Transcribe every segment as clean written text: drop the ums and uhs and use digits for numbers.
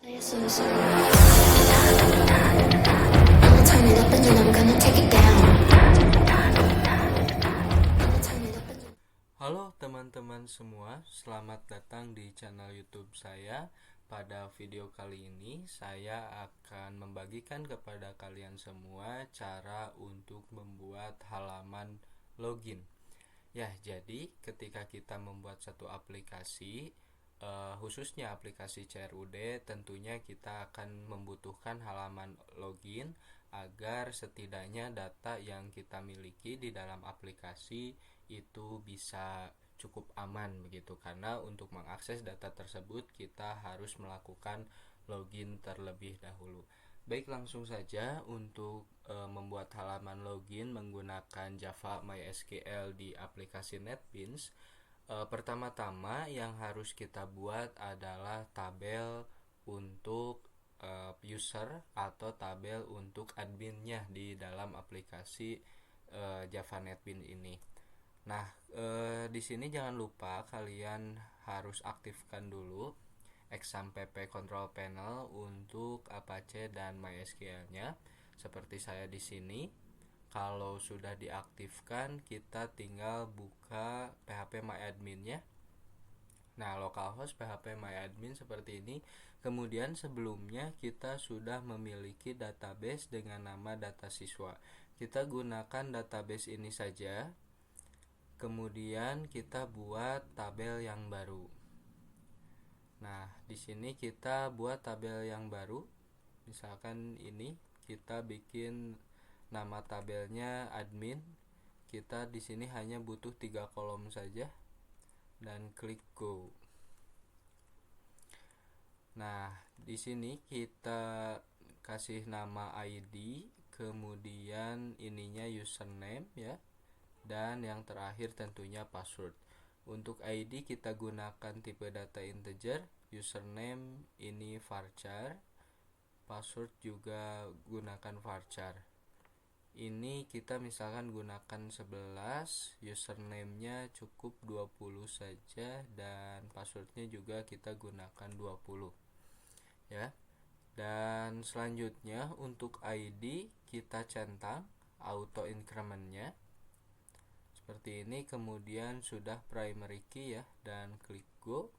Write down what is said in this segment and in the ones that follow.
Halo teman-teman semua, selamat datang di channel YouTube saya. Pada video kali ini saya akan membagikan kepada kalian semua cara untuk membuat halaman login. Ya, jadi ketika kita membuat satu aplikasi, khususnya aplikasi CRUD, tentunya kita akan membutuhkan halaman login agar setidaknya data yang kita miliki di dalam aplikasi itu bisa cukup aman begitu, karena untuk mengakses data tersebut kita harus melakukan login terlebih dahulu. Baik, langsung saja untuk membuat halaman login menggunakan Java MySQL di aplikasi NetBeans. Pertama-tama yang harus kita buat adalah tabel untuk user atau tabel untuk adminnya di dalam aplikasi Java NetBeans ini. Nah, di sini jangan lupa kalian harus aktifkan dulu XAMPP Control Panel untuk Apache dan MySQL-nya seperti saya di sini. Kalau sudah diaktifkan, kita tinggal buka phpMyAdmin-nya. Nah, localhost phpMyAdmin seperti ini. Kemudian sebelumnya kita sudah memiliki database dengan nama data siswa. Kita gunakan database ini saja. Kemudian kita buat tabel yang baru. Nah, di sini kita buat tabel yang baru. Misalkan ini kita bikin nama tabelnya admin. Kita di sini hanya butuh 3 kolom saja dan klik go. Nah, di sini kita kasih nama ID, kemudian ininya username ya. Dan yang terakhir tentunya password. Untuk ID kita gunakan tipe data integer, username ini varchar, password juga gunakan varchar. Ini kita misalkan gunakan 11, username-nya cukup 20 saja dan passwordnya juga kita gunakan 20 ya. Dan selanjutnya untuk ID kita centang auto increment-nya seperti ini, kemudian sudah primary key ya, dan klik go.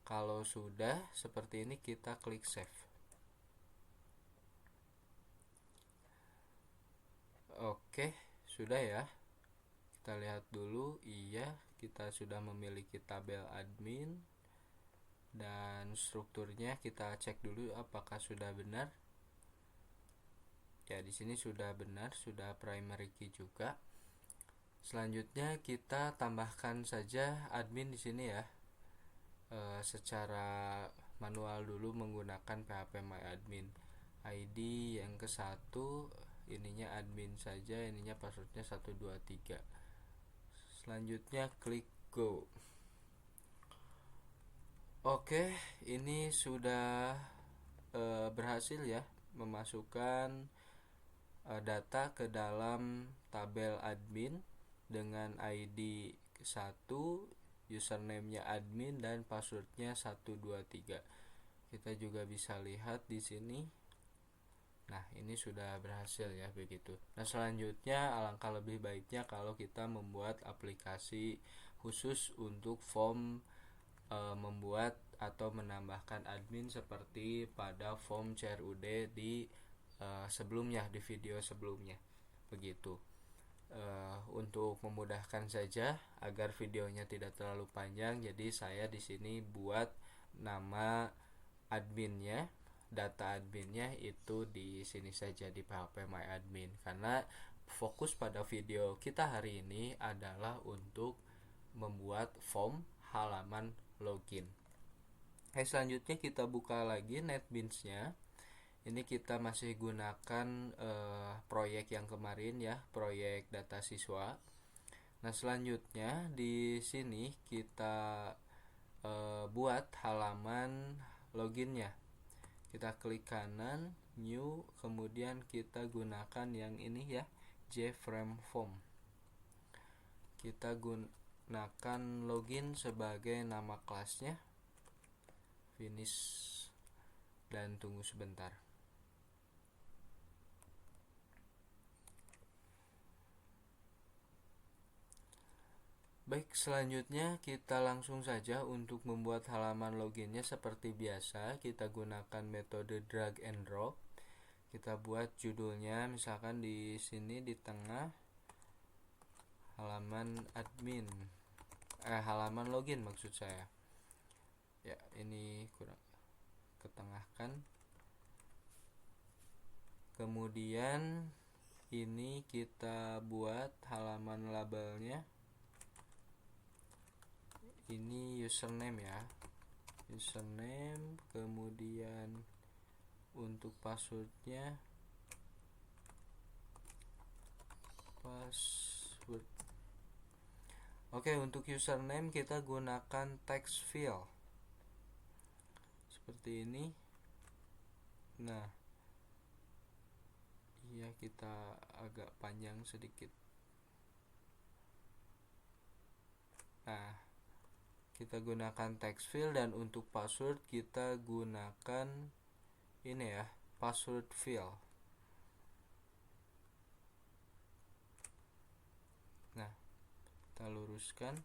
Kalau sudah seperti ini kita klik save. Oke, sudah ya. Kita lihat dulu, iya, kita sudah memiliki tabel admin dan strukturnya kita cek dulu apakah sudah benar. Ya, di sini sudah benar, sudah primary key juga. Selanjutnya kita tambahkan saja admin di sini ya, secara manual dulu menggunakan phpMyAdmin. ID yang ke satu, ininya admin saja, ininya passwordnya 123. Selanjutnya klik go. Oke, ini sudah berhasil ya memasukkan data ke dalam tabel admin dengan ID 1, username-nya admin dan passwordnya 123. Kita juga bisa lihat di sini. Nah, ini sudah berhasil ya begitu. Nah, selanjutnya alangkah lebih baiknya kalau kita membuat aplikasi khusus untuk form membuat atau menambahkan admin seperti pada form CRUD di sebelumnya, di video sebelumnya begitu. Untuk memudahkan saja agar videonya tidak terlalu panjang, jadi saya di sini buat nama adminnya, data adminnya itu di sini saja di phpMyAdmin, karena fokus pada video kita hari ini adalah untuk membuat form halaman login. Selanjutnya kita buka lagi NetBeans-nya. Ini kita masih gunakan proyek yang kemarin ya, proyek data siswa. Nah, selanjutnya di sini kita buat halaman loginnya. Kita klik kanan, new, kemudian kita gunakan yang ini ya, JFrame Form. Kita gunakan login sebagai nama kelasnya, finish. dan tunggu sebentar. Baik, selanjutnya kita langsung saja untuk membuat halaman loginnya. Seperti biasa, kita gunakan metode drag and drop. Kita buat judulnya misalkan di sini di tengah, halaman admin, halaman login maksud saya. Ya, ini kurang ketengahkan. Kemudian ini kita buat halaman labelnya. Ini username ya, username. Kemudian untuk passwordnya password. Oke, untuk username kita gunakan text field seperti ini. Nah, iya, kita agak panjang sedikit. Nah, kita gunakan text field, dan untuk password kita gunakan ini ya, password field. Nah, kita luruskan.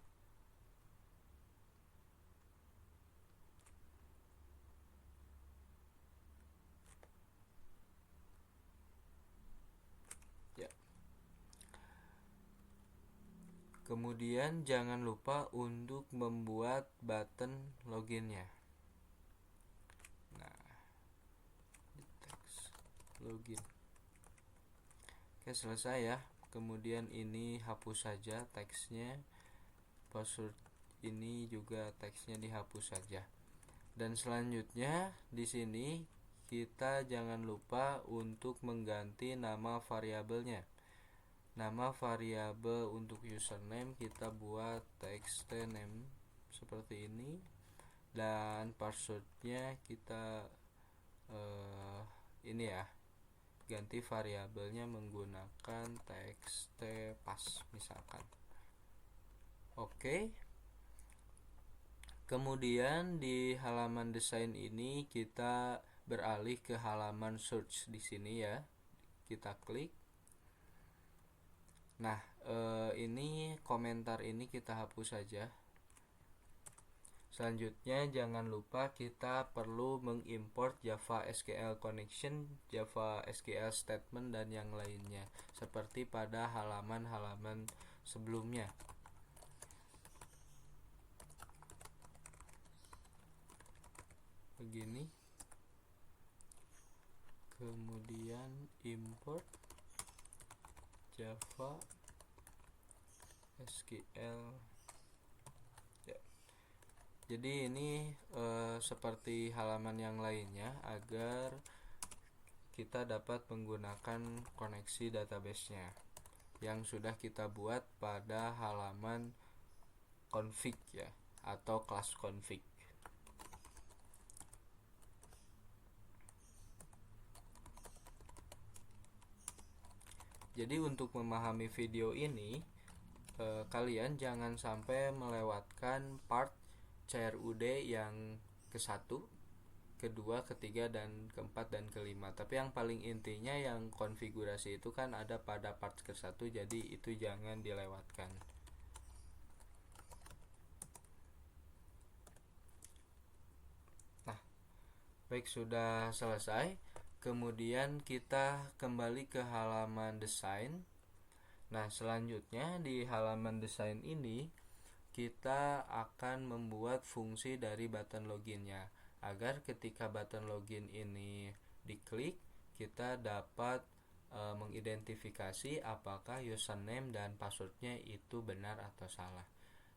Ya. Kemudian jangan lupa untuk membuat button loginnya. Nah, teks login. Oke, selesai ya. Kemudian ini hapus saja teksnya. Password ini juga teksnya dihapus saja. Dan selanjutnya di sini kita jangan lupa untuk mengganti nama variabelnya. Nama variabel untuk username kita buat text name seperti ini, dan passwordnya kita ini ya, ganti variabelnya menggunakan text pass misalkan. Oke. Kemudian di halaman desain ini kita beralih ke halaman search di sini ya. Kita klik. Nah, ini komentar ini kita hapus saja. Selanjutnya jangan lupa kita perlu mengimport Java SQL connection, Java SQL statement, dan yang lainnya seperti pada halaman-halaman sebelumnya. Begini. Kemudian import Java SQL ya. Jadi ini seperti halaman yang lainnya agar kita dapat menggunakan koneksi database-nya yang sudah kita buat pada halaman config ya, atau kelas config. Jadi untuk memahami video ini, kalian jangan sampai melewatkan part CRUD yang ke-1, kedua, ketiga, dan keempat, dan kelima. Tapi yang paling intinya yang konfigurasi itu kan ada pada part ke-1, jadi itu jangan dilewatkan. Nah, baik, sudah selesai. Kemudian kita kembali ke halaman desain. Nah, selanjutnya di halaman desain ini kita akan membuat fungsi dari button loginnya, agar ketika button login ini diklik, kita dapat mengidentifikasi apakah username dan passwordnya itu benar atau salah.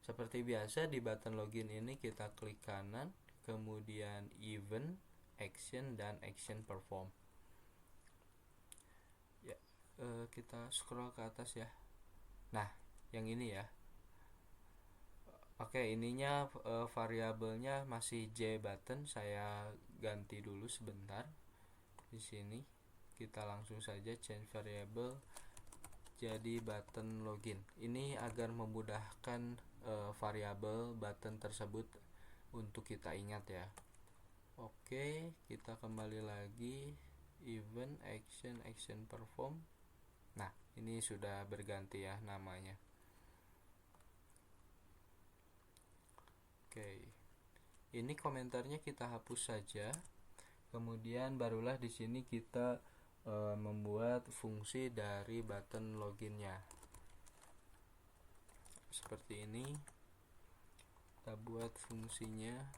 Seperti biasa di button login ini kita klik kanan, kemudian event, action, dan action perform. Ya, kita scroll ke atas ya. Nah, yang ini ya. Oke, ininya variabelnya masih JButton. Saya ganti dulu sebentar. Di sini kita langsung saja change variable jadi button login. Ini agar memudahkan variabel button tersebut untuk kita ingat ya. Oke, kita kembali lagi event action perform. Nah, ini sudah berganti ya namanya. Oke, ini komentarnya kita hapus saja. Kemudian barulah di sini kita membuat fungsi dari button loginnya. Seperti ini. Kita buat fungsinya.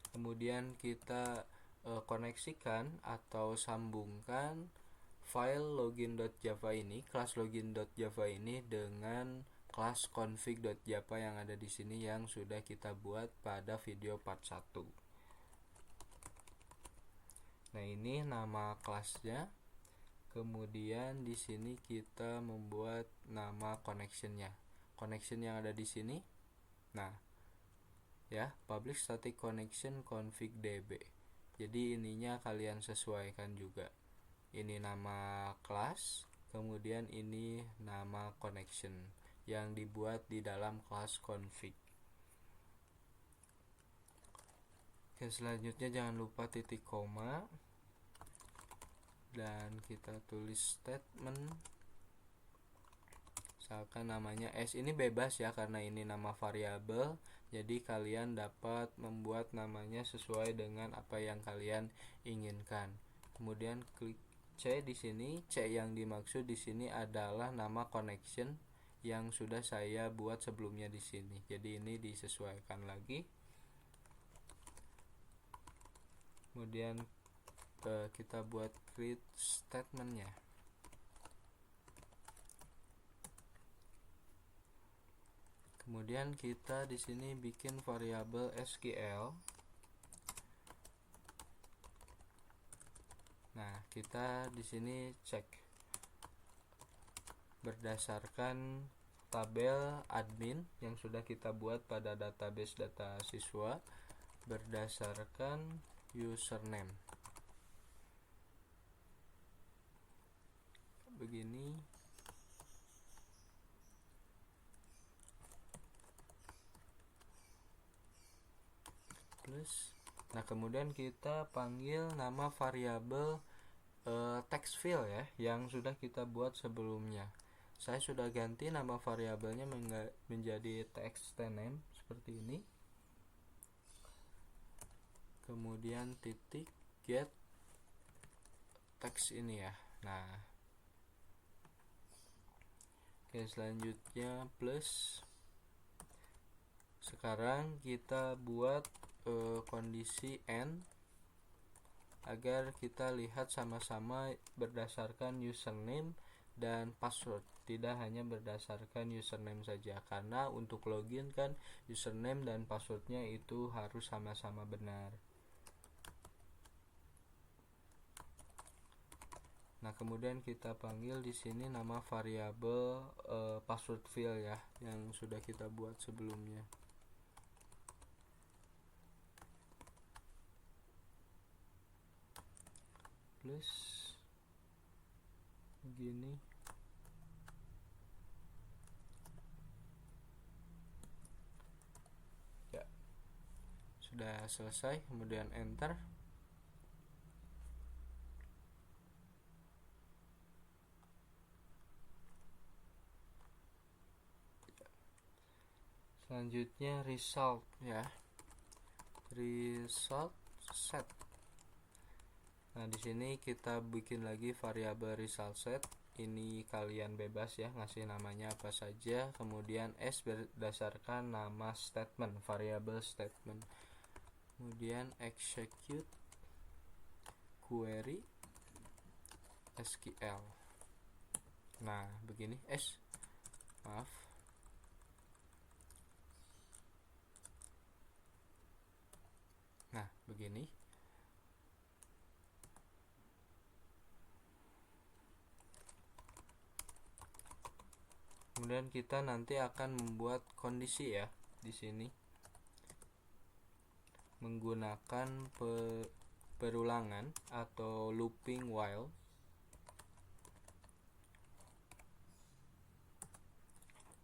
Kemudian kita koneksikan atau sambungkan file login.java ini, kelas login.java ini dengan kelas config.java yang ada di sini yang sudah kita buat pada video part 1. Nah, ini nama kelasnya. Kemudian di sini kita membuat nama connectionnya. Connection yang ada di sini. Nah, ya, public static connection config db. Jadi ininya kalian sesuaikan juga. Ini nama kelas, kemudian ini nama connection yang dibuat di dalam kelas config. Oke, selanjutnya jangan lupa titik koma dan kita tulis statement. Misalkan namanya S, ini bebas ya karena ini nama variabel. Jadi kalian dapat membuat namanya sesuai dengan apa yang kalian inginkan. Kemudian klik C di sini. C yang dimaksud di sini adalah nama connection yang sudah saya buat sebelumnya di sini. Jadi ini disesuaikan lagi. Kemudian kita buat create statementnya. Kemudian kita di sini bikin variabel SQL. Nah, kita di sini cek berdasarkan tabel admin yang sudah kita buat pada database data siswa berdasarkan username. Begini. Plus. Nah, kemudian kita panggil nama variabel text field ya yang sudah kita buat sebelumnya. Saya sudah ganti nama variabelnya menjadi text name seperti ini. Kemudian titik get text ini ya. Nah, oke, selanjutnya plus. Sekarang kita buat kondisi n agar kita lihat sama-sama berdasarkan username dan password, tidak hanya berdasarkan username saja, karena untuk login kan username dan passwordnya itu harus sama-sama benar. Nah, kemudian kita panggil di sini nama variabel password field ya yang sudah kita buat sebelumnya. Plus begini. Ya, sudah selesai. Kemudian enter. Selanjutnya result ya. Result set. Nah, di sini kita bikin lagi variabel result set. Ini kalian bebas ya ngasih namanya apa saja. Kemudian S berdasarkan nama statement, variabel statement. Kemudian execute query SQL. Nah, begini S. Maaf. Nah, begini. Kemudian kita nanti akan membuat kondisi ya di sini menggunakan perulangan atau looping while.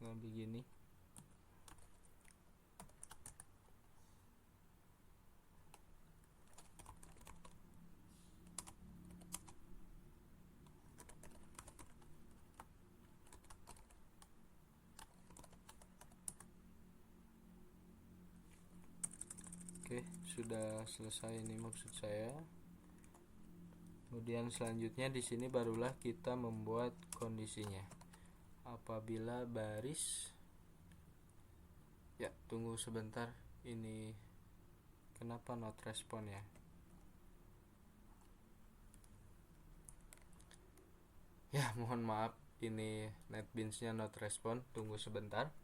Nah, begini. Oke, sudah selesai ini maksud saya. Kemudian selanjutnya di sini barulah kita membuat kondisinya. Apabila baris, ya tunggu sebentar, ini kenapa not respond ya? Ya mohon maaf, ini NetBeans-nya not respond, tunggu sebentar.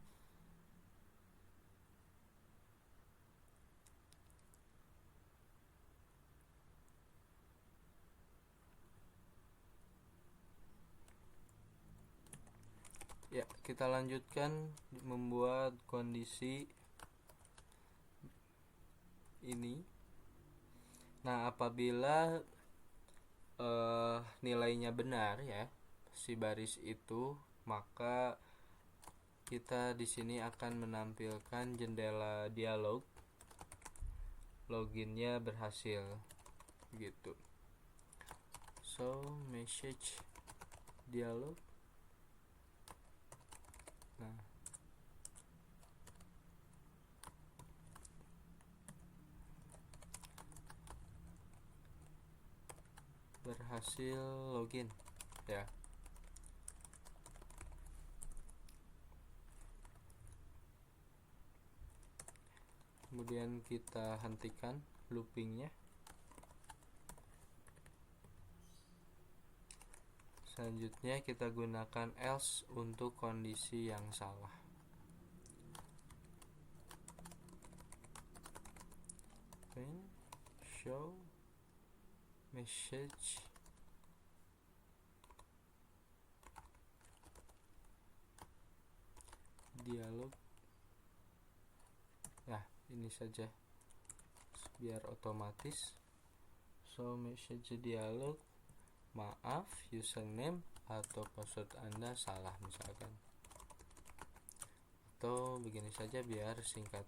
Ya, kita lanjutkan membuat kondisi ini. Nah, apabila nilainya benar ya, si baris itu, maka kita di sini akan menampilkan jendela dialog loginnya berhasil gitu. So, message dialog. Nah, berhasil login ya. Kemudian kita hentikan loopingnya. Selanjutnya kita gunakan else untuk kondisi yang salah. Show message dialog. Nah, ini saja biar otomatis. So, message dialog, maaf username atau password Anda salah misalkan. Atau begini saja biar singkat,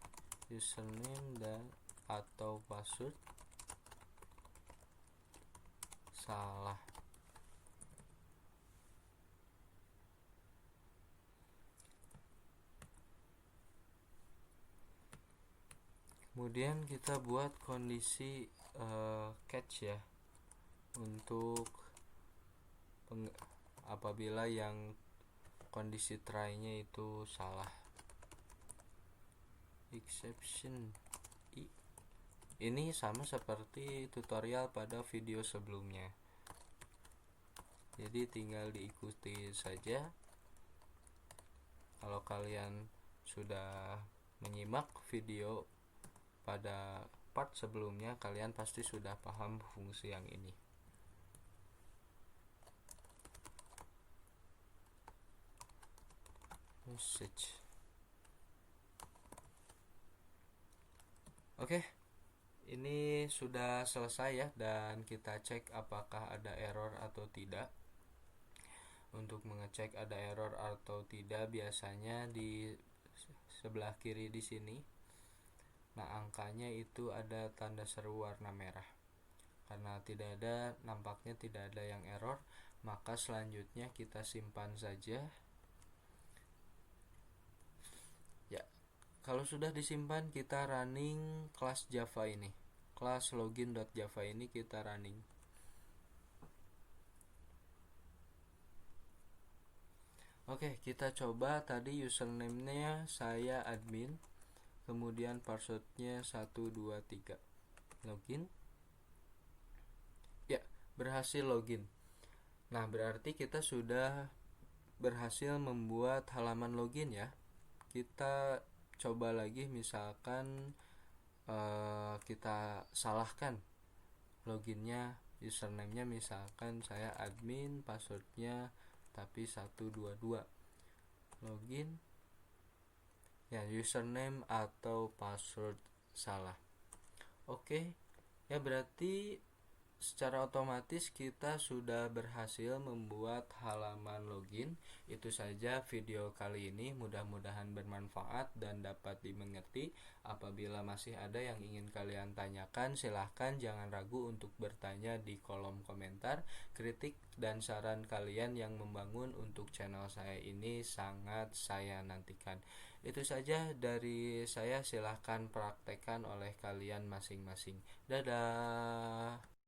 username dan atau password salah. Kemudian kita buat kondisi catch ya, untuk apabila yang kondisi try-nya itu salah. Exception ini sama seperti tutorial pada video sebelumnya, jadi tinggal diikuti saja. Kalau kalian sudah menyimak video pada part sebelumnya, kalian pasti sudah paham fungsi yang ini. Message. Oke, ini sudah selesai ya, dan kita cek apakah ada error atau tidak. Untuk mengecek ada error atau tidak, biasanya di sebelah kiri di sini. Nah, angkanya itu ada tanda seru warna merah. Karena tidak ada, nampaknya tidak ada yang error, maka selanjutnya kita simpan saja. Ya, kalau sudah disimpan, kita running kelas Java ini. Kelas login.java ini kita running. Oke, kita coba. Tadi username-nya saya admin, kemudian password-nya 123. Login. Ya, berhasil login. Nah, berarti kita sudah berhasil membuat halaman login ya. Kita coba lagi, misalkan kita salahkan loginnya, username-nya misalkan saya admin, password-nya tapi 122. Login ya, username atau password salah. Oke ya, berarti secara otomatis kita sudah berhasil membuat halaman login. Itu saja video kali ini, mudah-mudahan bermanfaat dan dapat dimengerti. Apabila masih ada yang ingin kalian tanyakan, silahkan jangan ragu untuk bertanya di kolom komentar. Kritik dan saran kalian yang membangun untuk channel saya ini sangat saya nantikan. Itu saja dari saya, silahkan praktekkan oleh kalian masing-masing. Dadah.